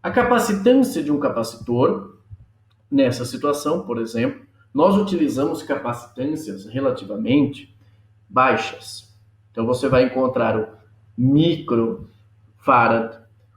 A capacitância de um capacitor, nessa situação, por exemplo, nós utilizamos capacitâncias relativamente baixas. Então você vai encontrar o microfarad,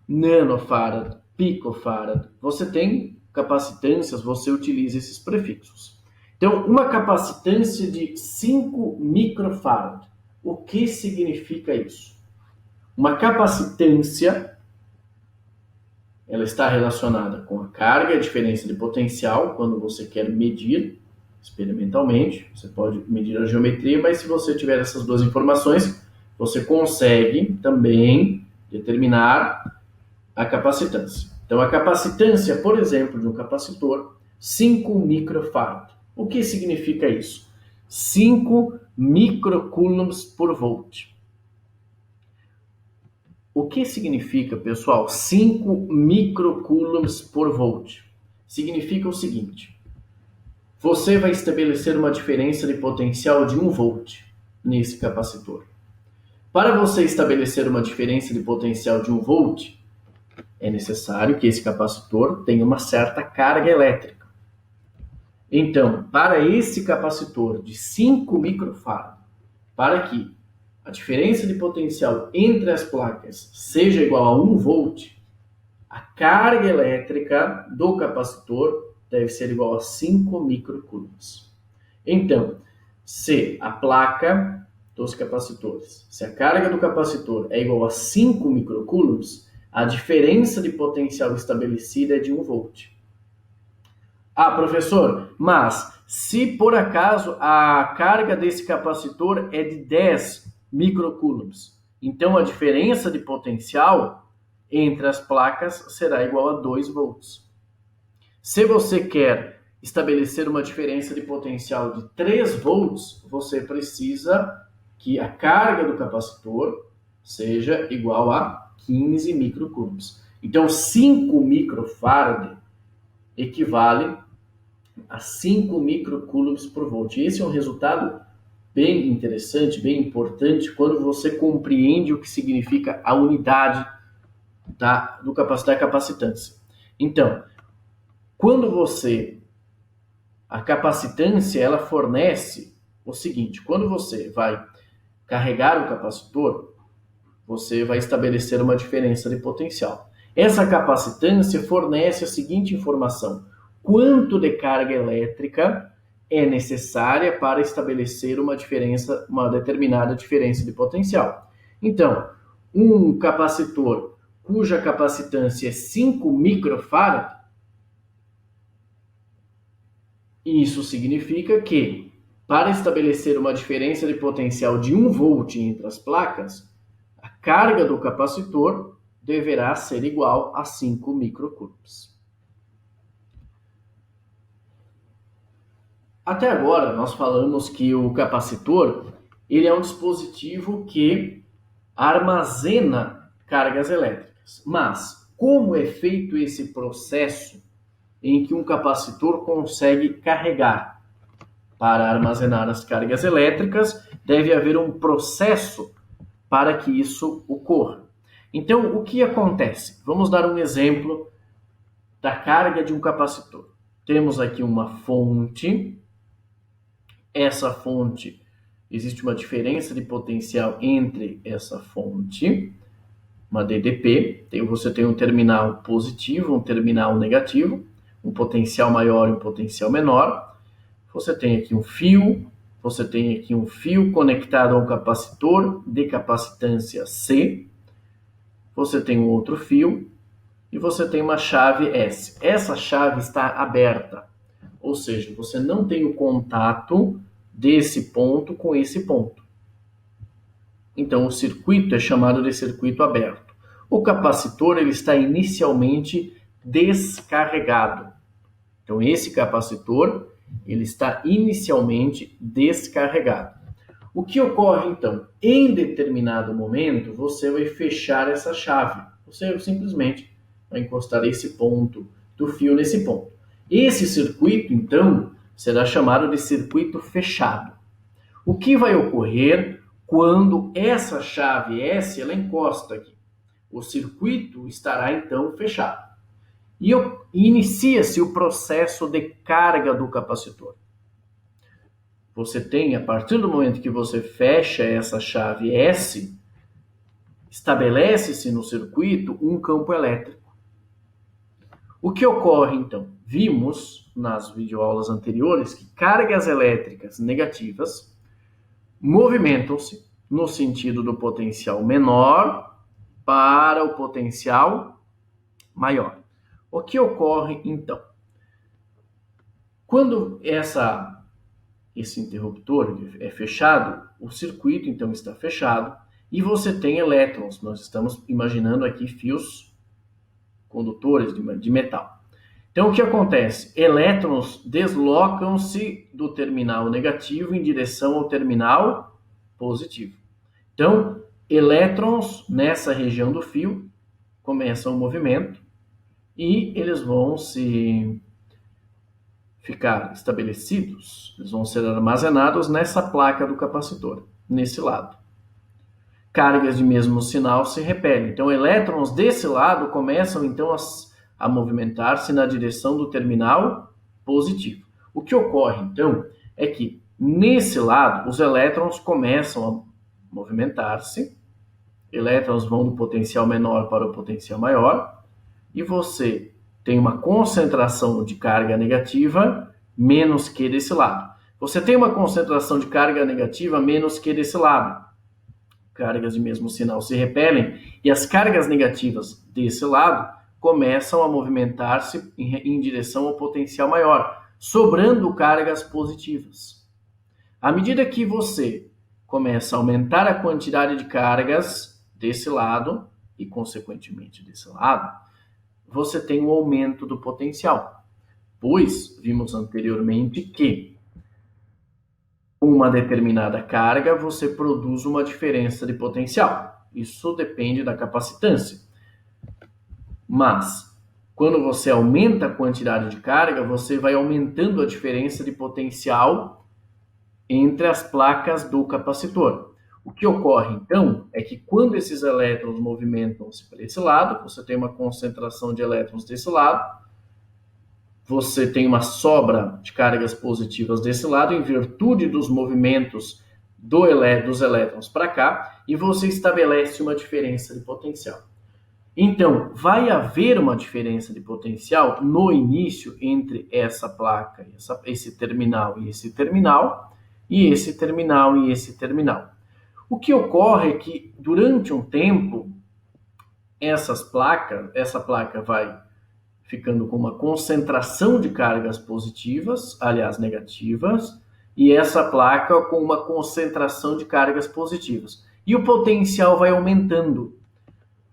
nanofarad, picofarad. Você tem capacitâncias, você utiliza esses prefixos. Então, uma capacitância de 5 microfarad. O que significa isso? Uma capacitância, ela está relacionada com a carga, a diferença de potencial, quando você quer medir experimentalmente. Você pode medir a geometria, mas se você tiver essas duas informações, você consegue também determinar a capacitância. Então, a capacitância, por exemplo, de um capacitor, 5 microfarad. O que significa isso? 5 microcoulombs por volt. O que significa, pessoal, 5 microcoulombs por volt? Significa o seguinte: você vai estabelecer uma diferença de potencial de 1 volt nesse capacitor. Para você estabelecer uma diferença de potencial de 1 volt, é necessário que esse capacitor tenha uma certa carga elétrica. Então, para esse capacitor de 5 microfarad, para que a diferença de potencial entre as placas seja igual a 1 volt, a carga elétrica do capacitor deve ser igual a 5 microcoulombs. Então, se a placa dos capacitores, se a carga do capacitor é igual a 5 microcoulombs, a diferença de potencial estabelecida é de 1 volt. Ah, professor, mas se por acaso a carga desse capacitor é de 10 microcoulombs, então a diferença de potencial entre as placas será igual a 2 volts. Se você quer estabelecer uma diferença de potencial de 3 volts, você precisa que a carga do capacitor seja igual a 15 microcoulombs. Então, 5 microfarad equivale a 5 microcoulombs por volt. Esse é um resultado bem interessante, bem importante, quando você compreende o que significa a unidade da capacitância. Então, quando a capacitância, ela fornece o seguinte: quando você vai carregar o capacitor, você vai estabelecer uma diferença de potencial. Essa capacitância fornece a seguinte informação: quanto de carga elétrica é necessária para estabelecer uma determinada diferença de potencial. Então, um capacitor cuja capacitância é 5 microfarad, isso significa que, para estabelecer uma diferença de potencial de 1 volt entre as placas, a carga do capacitor deverá ser igual a 5 microcoulombs. Até agora, nós falamos que o capacitor ele é um dispositivo que armazena cargas elétricas. Mas, como é feito esse processo em que um capacitor consegue carregar? Para armazenar as cargas elétricas, deve haver um processo para que isso ocorra. Então, o que acontece? Vamos dar um exemplo da carga de um capacitor. Temos aqui uma fonte. Essa fonte, existe uma diferença de potencial entre essa fonte, uma DDP. Você tem um terminal positivo, um terminal negativo, um potencial maior e um potencial menor. Você tem aqui um fio, você tem aqui um fio conectado a um capacitor de capacitância C. Você tem um outro fio e você tem uma chave S. Essa chave está aberta, ou seja, você não tem o contato desse ponto com esse ponto. Então, o circuito é chamado de circuito aberto. O capacitor ele está inicialmente descarregado. Então, esse capacitor ele está inicialmente descarregado. O que ocorre, então? Em determinado momento, você vai fechar essa chave. Você simplesmente vai encostar esse ponto do fio nesse ponto. Esse circuito, então, será chamado de circuito fechado. O que vai ocorrer quando essa chave S ela encosta aqui? O circuito estará, então, fechado. e inicia-se o processo de carga do capacitor. Você tem, a partir do momento que você fecha essa chave S, estabelece-se no circuito um campo elétrico. O que ocorre, então? Vimos nas videoaulas anteriores que cargas elétricas negativas movimentam-se no sentido do potencial menor para o potencial maior. O que ocorre, então? Quando esse interruptor é fechado, o circuito, então, está fechado e você tem elétrons. Nós estamos imaginando aqui fios condutores de metal. Então, o que acontece? Elétrons deslocam-se do terminal negativo em direção ao terminal positivo. Então, elétrons nessa região do fio começam o movimento e eles vão se ficar estabelecidos, eles vão ser armazenados nessa placa do capacitor, nesse lado. Cargas de mesmo sinal se repelem. Então, elétrons desse lado começam, então, a movimentar-se na direção do terminal positivo. O que ocorre, então, é que, nesse lado, os elétrons começam a movimentar-se, elétrons vão do potencial menor para o potencial maior, e você tem uma concentração de carga negativa menos que desse lado. Você tem uma concentração de carga negativa menos que desse lado. Cargas de mesmo sinal se repelem e as cargas negativas desse lado começam a movimentar-se em direção ao potencial maior, sobrando cargas positivas. À medida que você começa a aumentar a quantidade de cargas desse lado e, consequentemente, desse lado, você tem um aumento do potencial, pois vimos anteriormente que uma determinada carga, você produz uma diferença de potencial. Isso depende da capacitância. Mas, quando você aumenta a quantidade de carga, você vai aumentando a diferença de potencial entre as placas do capacitor. O que ocorre, então, é que quando esses elétrons movimentam-se para esse lado, você tem uma concentração de elétrons desse lado, você tem uma sobra de cargas positivas desse lado, em virtude dos movimentos dos elétrons para cá, e você estabelece uma diferença de potencial. Então, vai haver uma diferença de potencial no início entre essa placa, esse terminal e esse terminal, e esse terminal e esse terminal. O que ocorre é que, durante um tempo, essa placa vai ficando com uma concentração de cargas positivas, aliás, negativas, e essa placa com uma concentração de cargas positivas. E o potencial vai aumentando.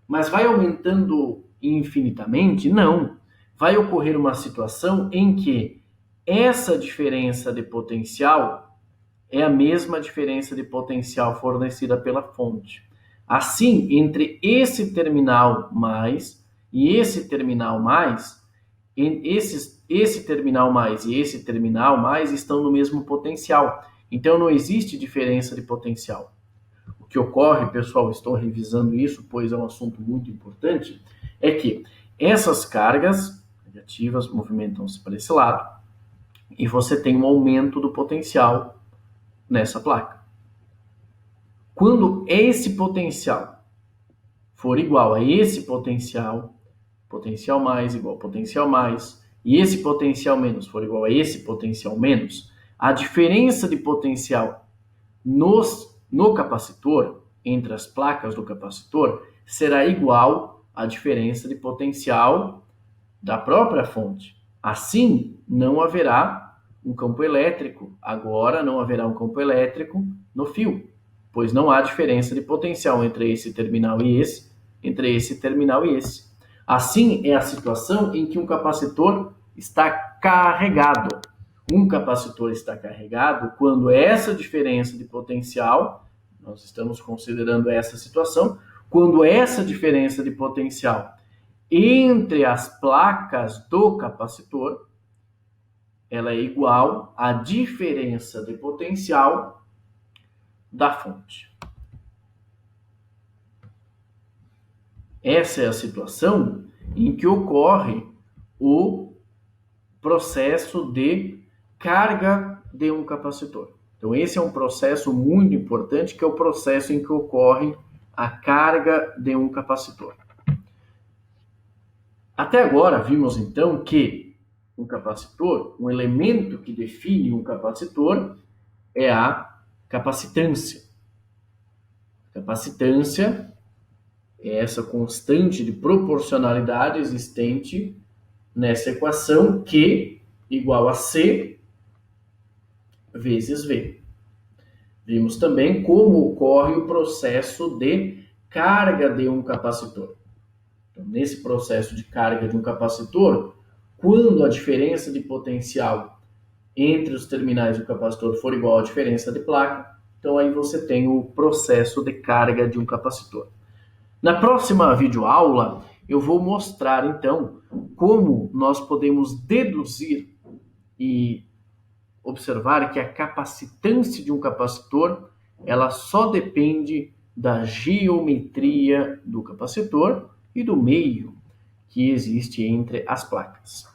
Mas vai aumentando infinitamente? Não. Vai ocorrer uma situação em que essa diferença de potencial é a mesma diferença de potencial fornecida pela fonte. Assim, entre esse terminal mais e esse terminal mais, esse terminal mais e esse terminal mais estão no mesmo potencial. Então, não existe diferença de potencial. O que ocorre, pessoal, estou revisando isso, pois é um assunto muito importante, é que essas cargas negativas movimentam-se para esse lado e você tem um aumento do potencial nessa placa. Quando esse potencial for igual a esse potencial mais igual a potencial mais, e esse potencial menos for igual a esse potencial menos, a diferença de potencial no capacitor, entre as placas do capacitor, será igual à diferença de potencial da própria fonte. Assim, não haverá um campo elétrico. Agora não haverá um campo elétrico no fio, pois não há diferença de potencial entre esse terminal e esse, entre esse terminal e esse. Assim é a situação em que um capacitor está carregado. Um capacitor está carregado quando essa diferença de potencial, nós estamos considerando essa situação, quando essa diferença de potencial entre as placas do capacitor, ela é igual à diferença de potencial da fonte. Essa é a situação em que ocorre o processo de carga de um capacitor. Então, esse é um processo muito importante, que é o processo em que ocorre a carga de um capacitor. Até agora, vimos então que um capacitor, um elemento que define um capacitor, é a capacitância. Capacitância é essa constante de proporcionalidade existente nessa equação Q igual a C vezes V. Vimos também como ocorre o processo de carga de um capacitor. Então, nesse processo de carga de um capacitor, quando a diferença de potencial entre os terminais do capacitor for igual à diferença de placa, então aí você tem o processo de carga de um capacitor. Na próxima videoaula, eu vou mostrar então como nós podemos deduzir e observar que a capacitância de um capacitor, ela só depende da geometria do capacitor e do meio que existe entre as placas.